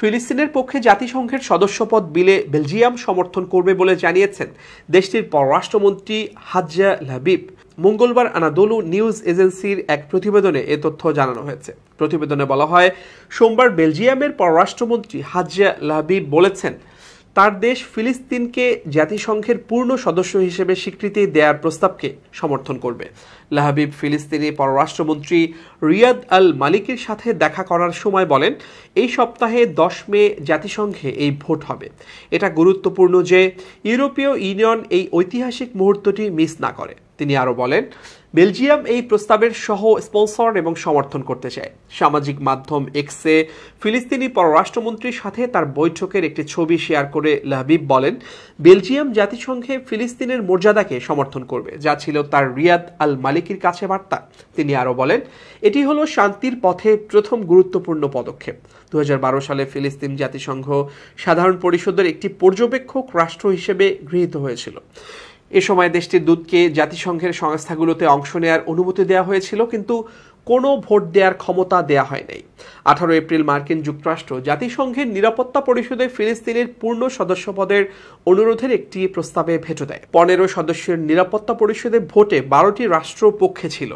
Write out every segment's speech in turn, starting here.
ফিলিস্তিনের পক্ষে জাতিসংঘের সদস্যপদ বিলে বেলজিয়াম সমর্থন করবে বলে জানিয়েছেন দেশটির পররাষ্ট্রমন্ত্রী হাজ্জা লাবিব। মঙ্গলবার আনাদোলু নিউজ এজেন্সির এক প্রতিবেদনে এ তথ্য জানানো হয়েছে। প্রতিবেদনে বলা হয়, সোমবার বেলজিয়ামের পররাষ্ট্রমন্ত্রী হাজ্জা লাবিব বলেছেন তার দেশ ফিলিস্তিনকে জাতিসংঘের পূর্ণ সদস্য হিসেবে স্বীকৃতি দেওয়ার প্রস্তাবকে সমর্থন করবে। লাহাবিব ফিলিস্তিনি পররাষ্ট্রমন্ত্রী রিয়াদ আল মালিকের সাথে দেখা করার সময় বলেন, এই সপ্তাহে 10 মে জাতিসংঘে এই ভোট হবে। এটা গুরুত্বপূর্ণ যে ইউরোপীয় ইউনিয়ন এই ঐতিহাসিক মুহূর্তটি মিস না করে। তিনি আরও বলেন, বেলজিয়াম এই প্রস্তাবের সহ স্পন্সর এবং সমর্থন করতে চায়। সামাজিক মাধ্যম এক্সে ফিলিস্তিনি পররাষ্ট্রমন্ত্রীর সাথে তার বৈঠকের একটি ছবি শেয়ার করে লাবিব বলেন, বেলজিয়াম জাতিসংঘে ফিলিস্তিনের মর্যাদাকে সমর্থন করবে, যা ছিল তার রিয়াদ আল মালিকের কাছে বার্তা। তিনি আরও বলেন, এটি হলো শান্তির পথে প্রথম গুরুত্বপূর্ণ পদক্ষেপ। 2012 সালে ফিলিস্তিন জাতিসংঘ সাধারণ পরিষদের একটি পর্যবেক্ষক রাষ্ট্র হিসেবে গৃহীত হয়েছিল। এ সময় দেশটির দূতকে জাতিসংঘের সংস্থাগুলোতে অংশ নেওয়ার অনুমতি দেওয়া হয়েছিল, কিন্তু কোনো ভোট দেওয়ার ক্ষমতা দেয়া হয় নাই। 18 এপ্রিল মার্কিন যুক্তরাষ্ট্র জাতিসংঘের নিরাপত্তা পরিষদে ফিলিস্তিনের পূর্ণ সদস্যপদের অনুরোধের একটি প্রস্তাবে ভেটো দেয়। 15 সদস্যের নিরাপত্তা পরিষদে ভোটে 12টি রাষ্ট্র পক্ষে ছিল।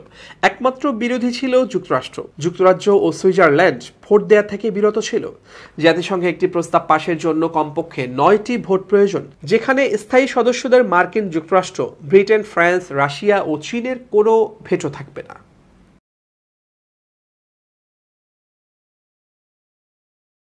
একমাত্র বিরোধী ছিল যুক্তরাষ্ট্র। যুক্তরাজ্য ও সুইজারল্যান্ড ভোট দেয়া থেকে বিরত ছিল। জাতিসংঘে একটি প্রস্তাব পাশের জন্য কমপক্ষে 9টি ভোট প্রয়োজন, যেখানে স্থায়ী সদস্যদের মার্কিন যুক্তরাষ্ট্র, ব্রিটেন, ফ্রান্স, রাশিয়া ও চীনের কোনো ভেটো থাকবে না।